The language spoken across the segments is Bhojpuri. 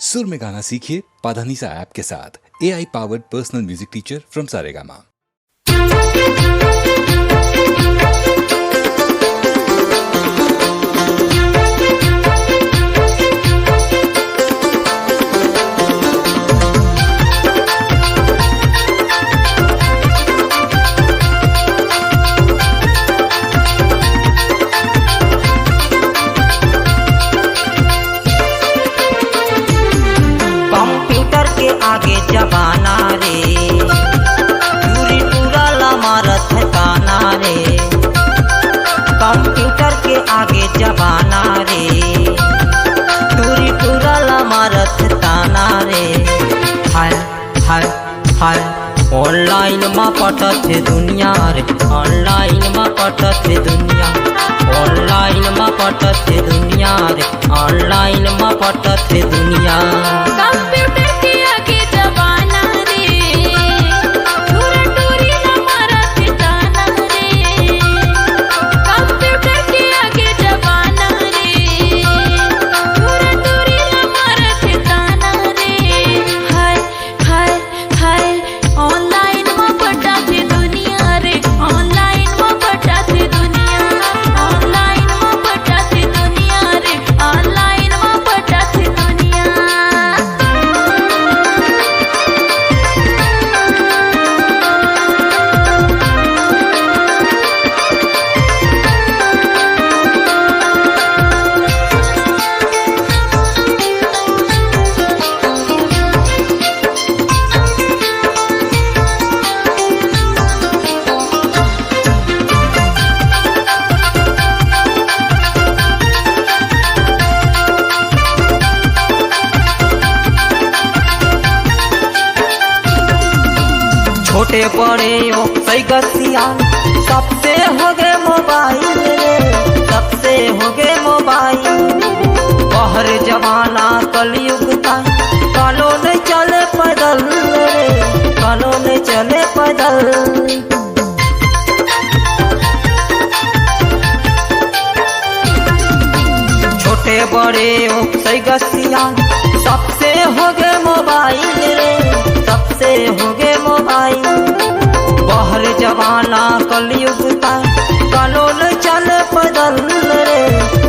सुर में गाना सीखिए पाधानीसा ऐप के साथ। AI powered personal music teacher from Saregama. Computer के आगे जमाना रे, दूरी टूरला मारत है ताना रे। कंप्यूटर के आगे जमाना रे, दूरी टूरला मारत है ताना रे। हाय हाय हाय ऑनलाइन में पटत है दुनिया रे, ऑनलाइन में पटत है दुनिया, ऑनलाइन में पटत है दुनिया रे, ऑनलाइन में पटत है दुनिया। कंप्यूटर के आगे जमाना रे, टूरा टूरी ना मारत ताना रे। कंप्यूटर के आगे जमाना रे, टूरा टूरी ना मारत ताना रे। हाय हाय हाय ऑनलाइन में पटत दुनिया रे, ऑनलाइन में पटत दुनिया, ऑनलाइन में पटत दुनिया रे, ऑनलाइन में पटत दुनिया। छोटे बड़े हो सैगसिया सबसे हो गए मोबाइल रे, सबसे हो गए मोबाइल। बहर जमाना कलयुग का कालो नहीं चले पैदल रे, कालो नहीं चले पैदल। छोटे बड़े हो सैगसिया सबसे हो गए मोबाइल रे, सबसे हो गए मोबाइल। बहर जमाना कलयुग का कानून चले पैदल रे,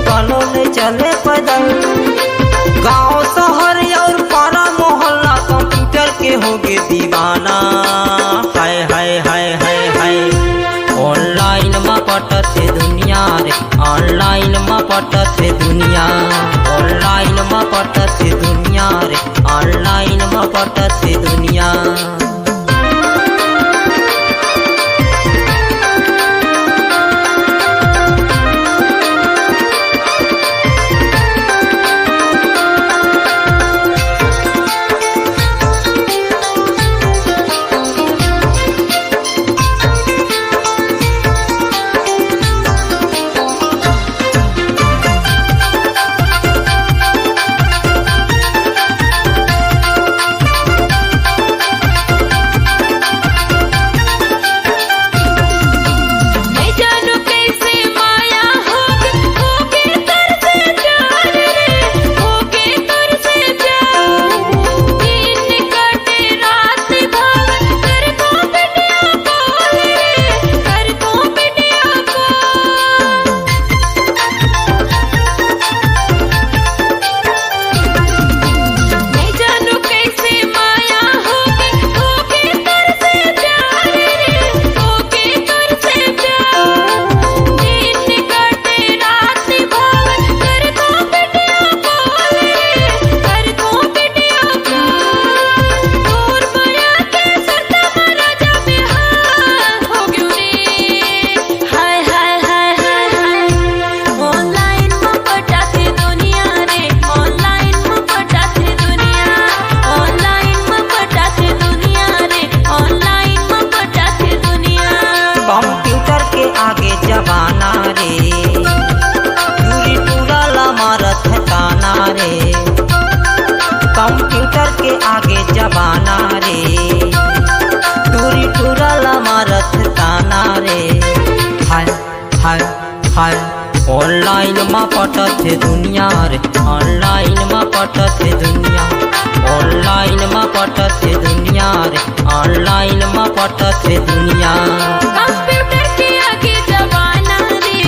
कानून चले पैदल। गांव शहर और पारा मोहल्ला कंप्यूटर के हो गए दीवाना। हाय हाय हाय हाय हाय ऑनलाइन में पटत है दुनिया रे, ऑनलाइन में पटत है दुनिया, ऑनलाइन में पटत है दुनिया रे, ऑनलाइन में पटत है दुनिया। कंप्यूटर के आगे जमाना रे, दूरी टूरला मारत है ताना रे। कंप्यूटर के आगे जमाना रे, दूरी टूरला मारत है ताना रे। हाय हाय हाय ऑनलाइन में पटत है दुनिया रे, ऑनलाइन में पटत है दुनिया। ऑनलाइन में पटत दुनिया रे, ऑनलाइन में पटत दुनिया। कंप्यूटर के आगे जमाना रे,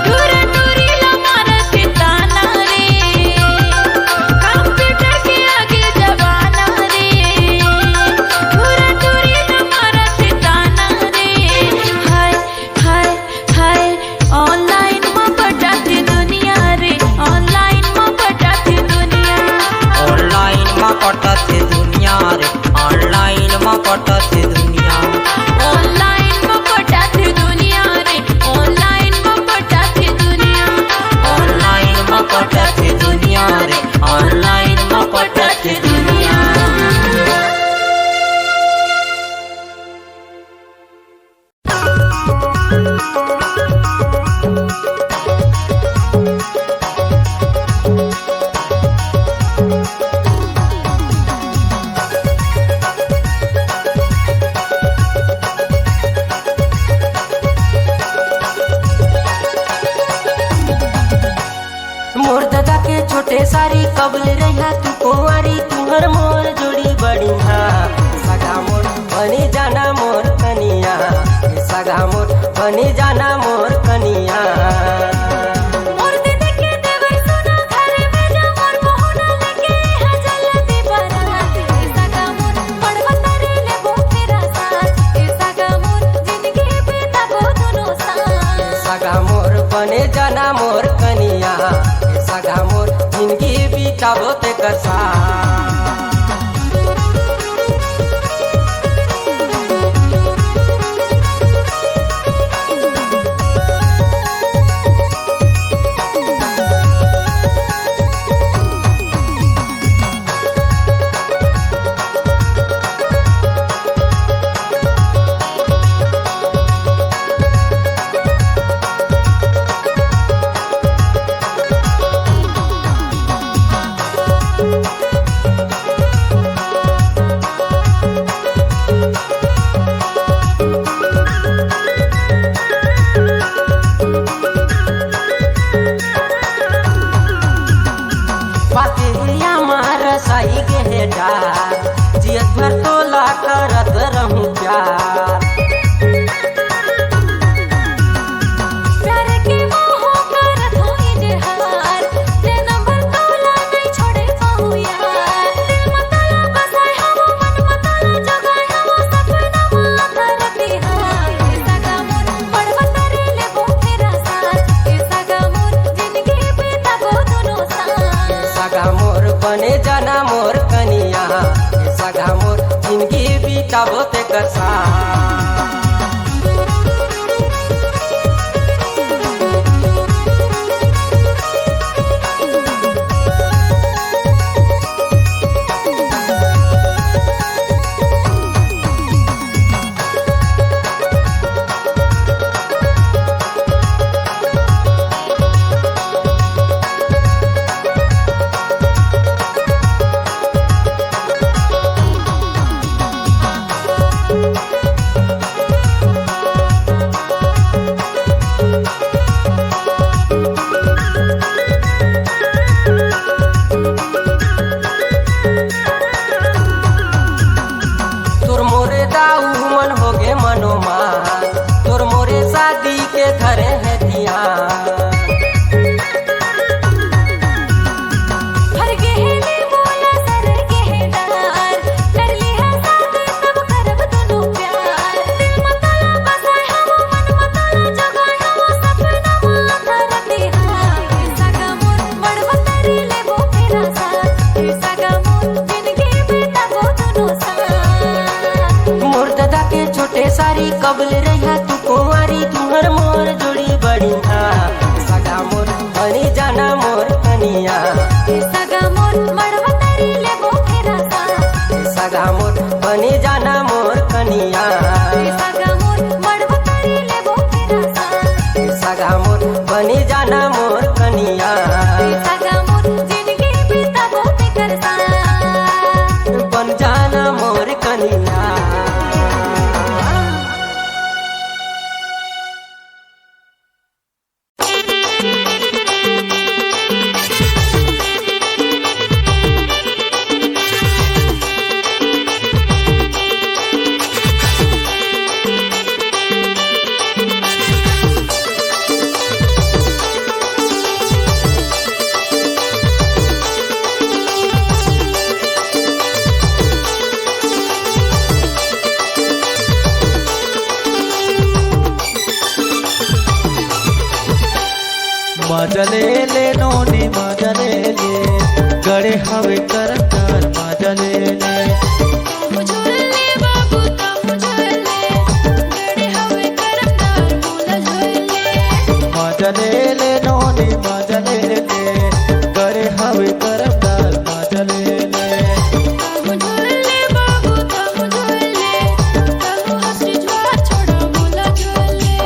टूरा टूरी ला मारत ताना रे। कंप्यूटर के आगे जमाना रे, टूरा टूरी ला मारत ताना रे। हाय हाय हाय ऑनलाइन में पटत दुनिया रे, ऑनलाइन में पटत दुनिया। ऑनलाइन में पटत दुनिया रे, ऑनलाइन में पटत दुनिया। ऑनलाइन में पटत दुनिया रे, ऑनलाइन में पटत दुनिया। ऑनलाइन में पटत दुनिया रे, ऑनलाइन में पटत दुनिया। मोर दादा के छोटे सारी कबल रहा तू कुंवारी, तुहर मोर जोड़ी बढ़िया। सगा मोर बनी जाना मोर कनिया, सगा मोर बनी जाना मोर कनिया। मोर दीदी के देवर सुना घर में जा मोर मोहना लेके हजल दे बारात। सगा मोर पड़वा तारे ले वो तेरा साथ, सगा मोर जिंदगी बीता वो दोनों साथ। सगा मोर बने जाना मोर कनिया, सगा मोर जिंदगी बीताबो ते कर साथ। पातिया मार साई के डार, जियत भर तोला करत रहूं प्यार। प्यार के मोह करत होई जहार, जे नंबर तोला नहीं छोड़े पाऊ यार। दिल मतला बसाए हम मन मतला जगाए हम सपना मातर बिहार। सगा मोर पड़वा तारे ले वो तेरा साथ, सगा मोर जिंदगी बीता वो दोनों साथ। सगा मोर बने जाना मोर कनिया, सगा मोर जिंदगी बीताबो ते कर साथ। तोर मोरे दाऊ मन होगे मनोमान, तोर मोरे शादी के धरे है ध्यान। हर गहने बोला सर गहदार, कर लिया शादी तब करब दोनों प्यार। दिल मतला बसाए हम मन मतला जगाए हम सपना मातर बिहार। सगा मोर पड़वा तारे ले वो तेरा साथ, सगा मोर जिंदगी बीता वो दोनों साथ। मोर दादा के छोटे सारी कबल रहा तू कुंवारी, तुहर मोर जोड़ी बढ़िया। सगा मोर बनी जाना मोर कनिया, सगा मोर मड़वा तारे ले वो तेरा साथ, सगा मोर बनी जाना मोर कनिया। सगा मोर मड़वा तारे ले वो तेरा साथ, सगा मोर बनी जाना मोर कनिया। सगा मोर जिंदगी बीता वो ते कर साथ। बन जाना मोर कनिया। मजले ले नोनी मजले ले गड़े हवे करतार मजले ले मुझोले बाबू ता मुझोले गड़े हवे करमदार मोला झोले मजले ले नोनी मजले ले गड़े हवे करतार मजले ले मुझोले बाबू ता मुझोले तनु हंसी ज्वार छोड़ा मोला झोले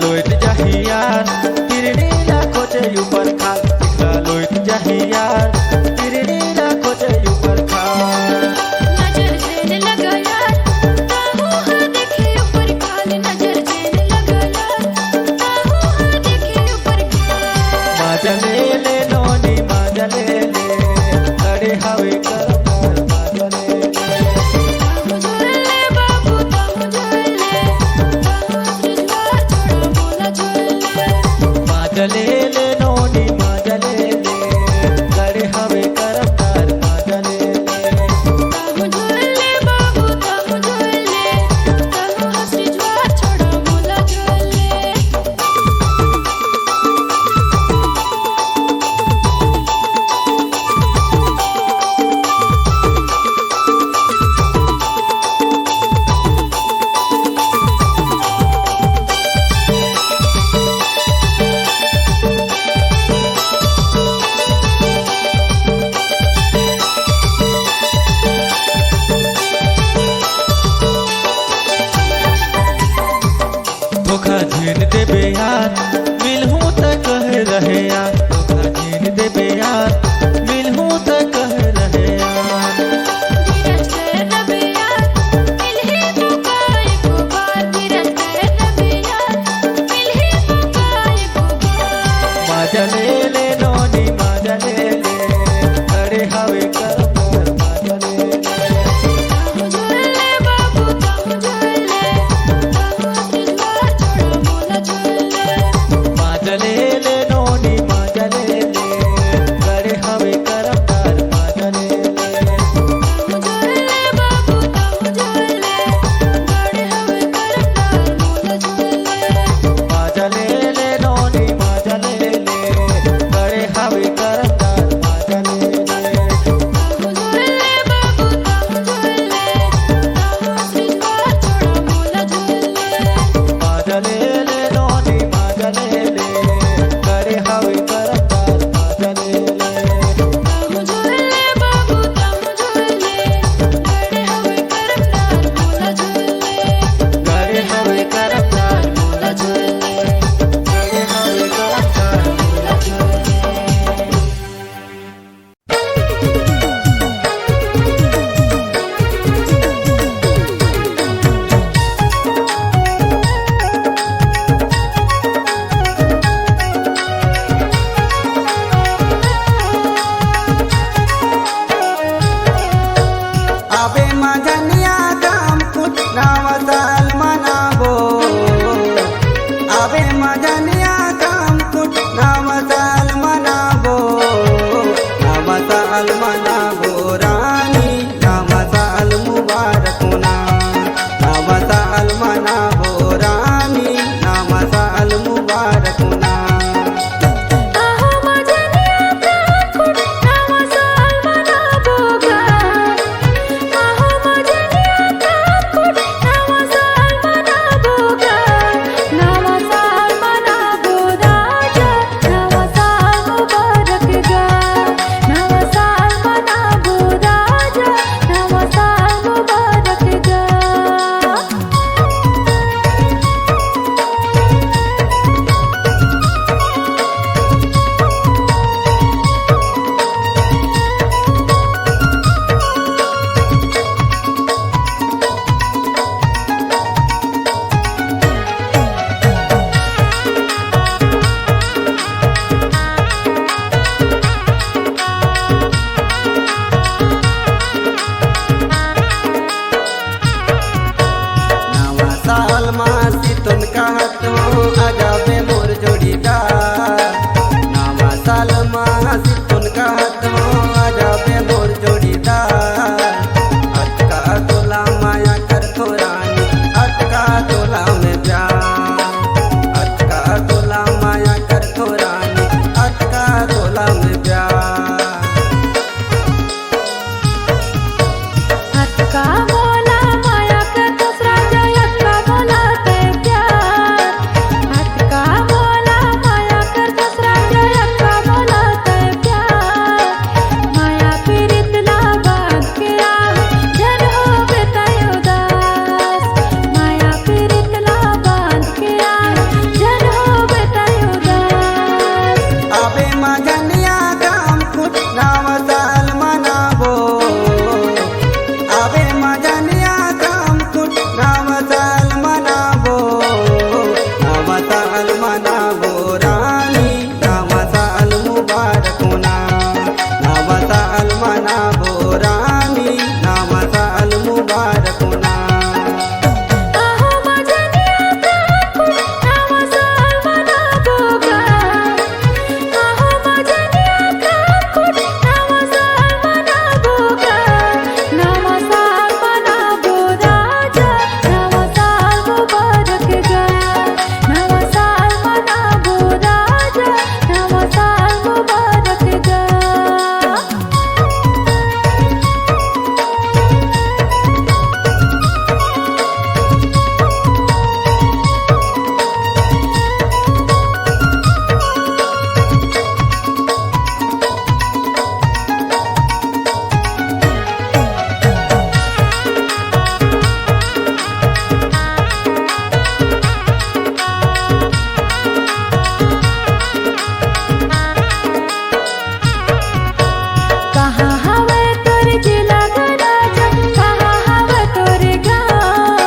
लोट जहियार तिरनी ना खोजे ऊपर खाल लोट जहियार तिरनी ना खोजे ऊपर खाल नजर जेने लगा यार ताहू हा देखे ऊपर खाल नजर जेने लगा यार ताहू हा देखे ऊपर खाल मजले ले नोनी मजले ले खड़े हवे करतार मजले ले मुझोले बाबू ता मुझोले तनु हंसी ज्वार छोड़ा मोला झोले मजले ले नोनी मजले ले खड़े हवे करतार मजले ले मुझोले बाबू ता मुझोले तनु हंसी ज्वार छोड़ा मोला झोले धोखा झीन देबे यार मिलहूं त कह रहे यार धोखा झीन देबे यार मिलहूं त कह रहे यार धीरज कर रबे यार मिलही मौका एको बार धीरज कर रबे यार मिलही मौका एको बार मजले ले नोनी मजले ले खड़े हवे करतार मजले ले मुझोले बाबू ता मुझोले तनु हंसी ज्वार छोड़ा मोला झोले मजले ले नोनी मजले का बोला माया के दूसरा जयत का बोला ते प्यार हाथ का बोला माया के दूसरा जयत का बोला ते प्यार माया पीड़ित ला बांध के आवे जन हो बेताय उदास माया पीड़ित ला बांध के आवे जन हो बेताय उदास आबे मगनिया काम कुट नाम साल मनाबो आबे मगनिया काम कुट नाम साल मनाबो रानी नाम साल मुबारक होना नाम साल मनाबो रानी नाम साल मुबारक होना आहो मजनिया काकू नाम साल मनाबोगा आहो मजनिया काकू नाम साल मनाबोगा नाम साल मनाबो राजा नाम साल मुबारक गया नाम साल मनाबो राजा नाम साल मुबारक गया कहाँ हवे तोरे जिला गराजा कहाँ हवे तोरे गाँव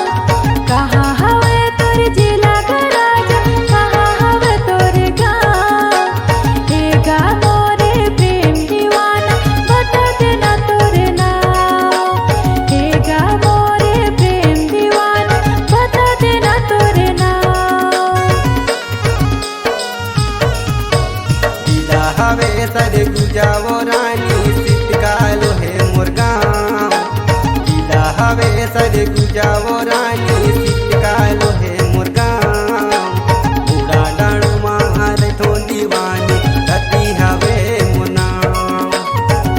कहाँ हवे तोरे जिला गराजा कहाँ हवे तोरे गाँव एगा मोरे प्रेम दीवाना बता देना तोरे नाम एगा मोरे प्रेम दीवाना बता देना तोरे नाम जिला हवे सरे गुजावो रानी शीतकालो है मुर्गाम जिला हवे सरे गुजावो रानी शीतकालो है मुर्गाम पूरा डाण मार थो दीवानी रती हवे मुनाम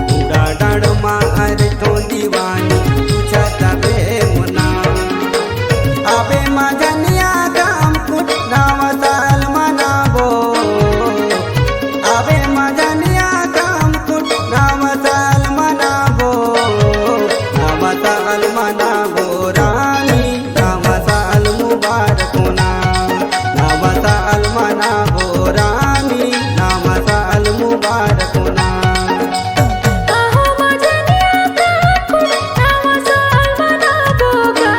पूरा डाण मार थो दीवानी तुझा तबे मुनाम आबे मगनिया काम कुट नाम साल मनाबो आबे मगनिया काम कुट नाम साल मनाबो रानी नाम साल मुबारक होना नाम साल मनाबो रानी नाम साल मुबारक होना आहो मजनिया काकू नाम साल मनाबोगा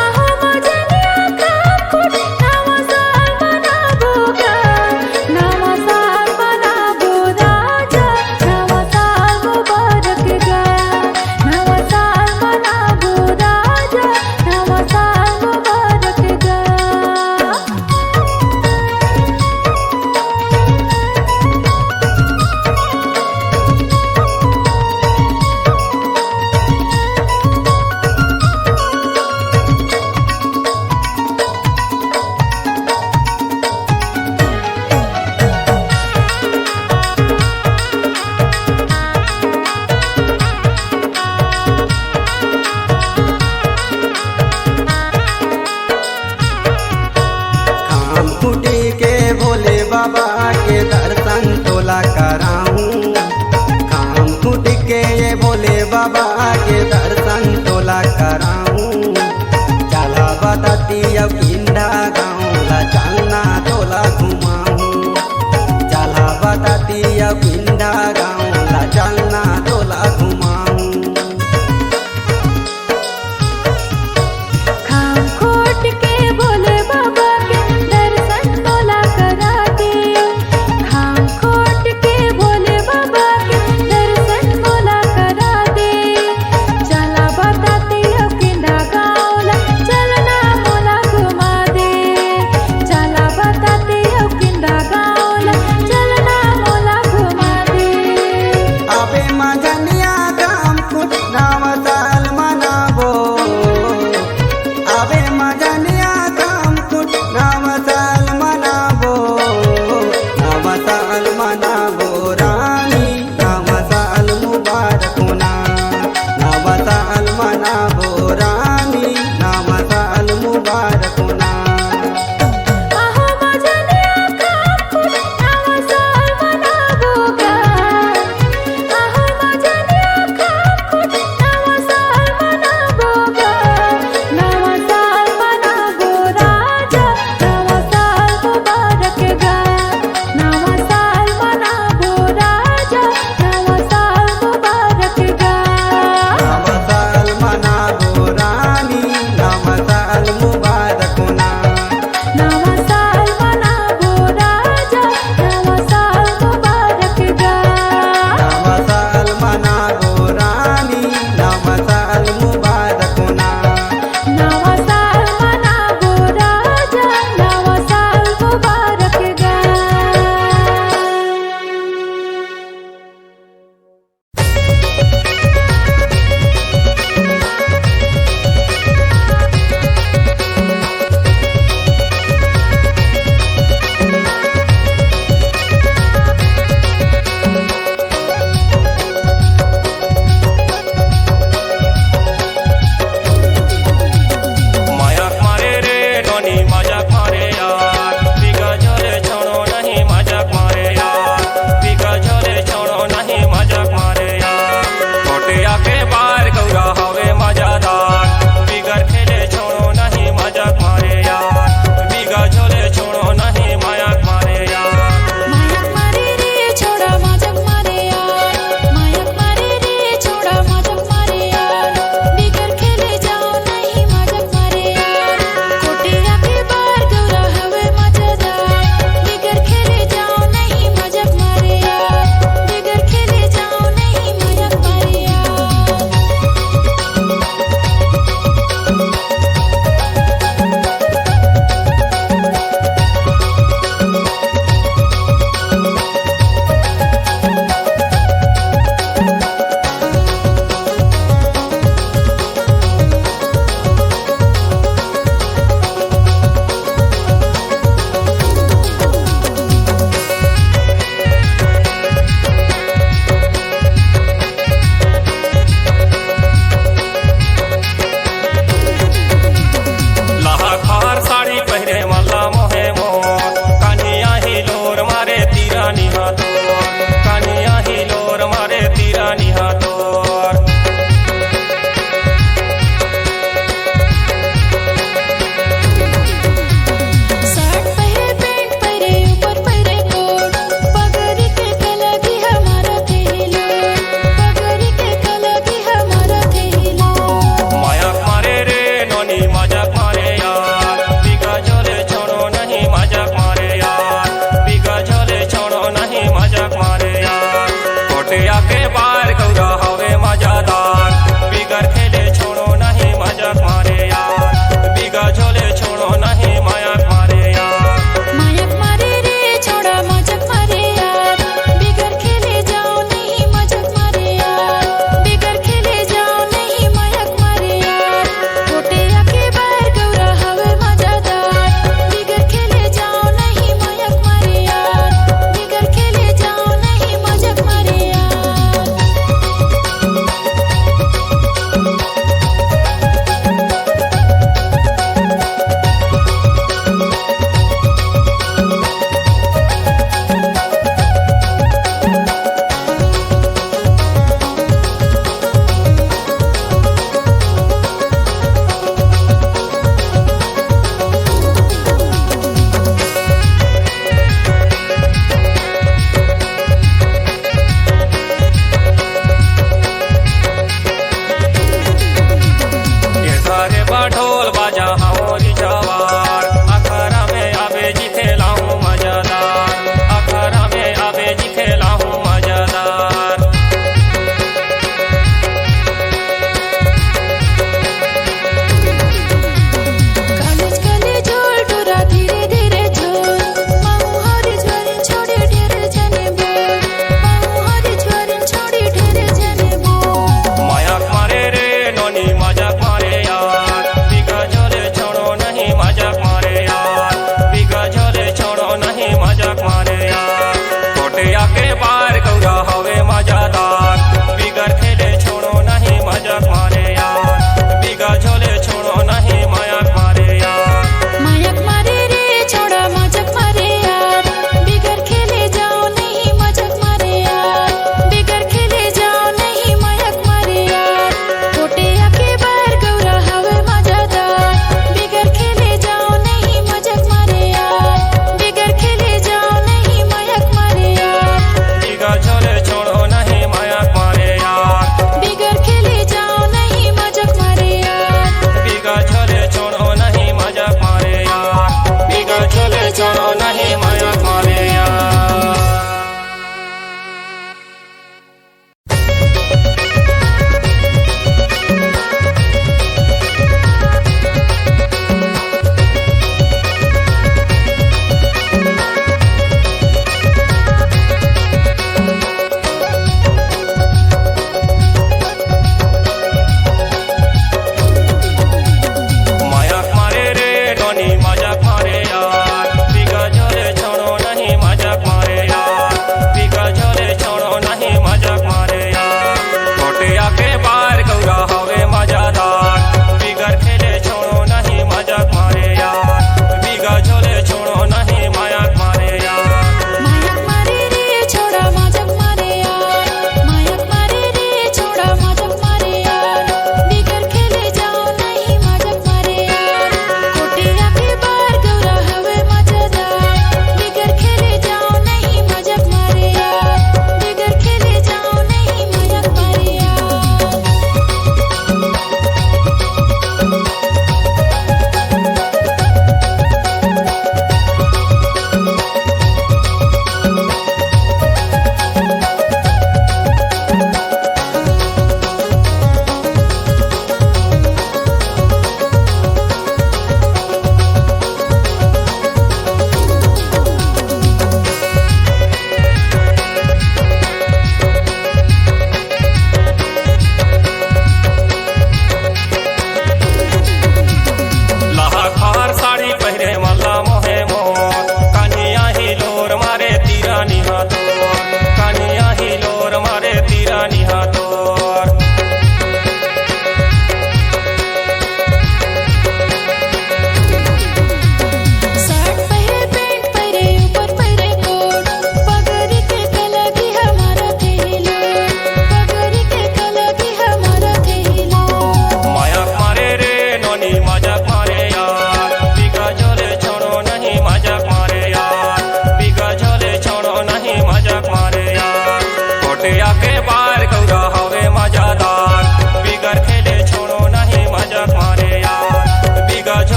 आहो मजनिया काकू नाम साल मनाबोगा नाम साल मनाबो राजा नाम साल मुबारक गया नाम साल मनाबो राजा नाम साल मुबारक गया काम कुटी के भोले बाबा के दर्शन तोला कराऊं काम कुटी के ये भोले बाबा के दर्शन तोला कराऊं चला बताती अब इंदा गाँव ला चलना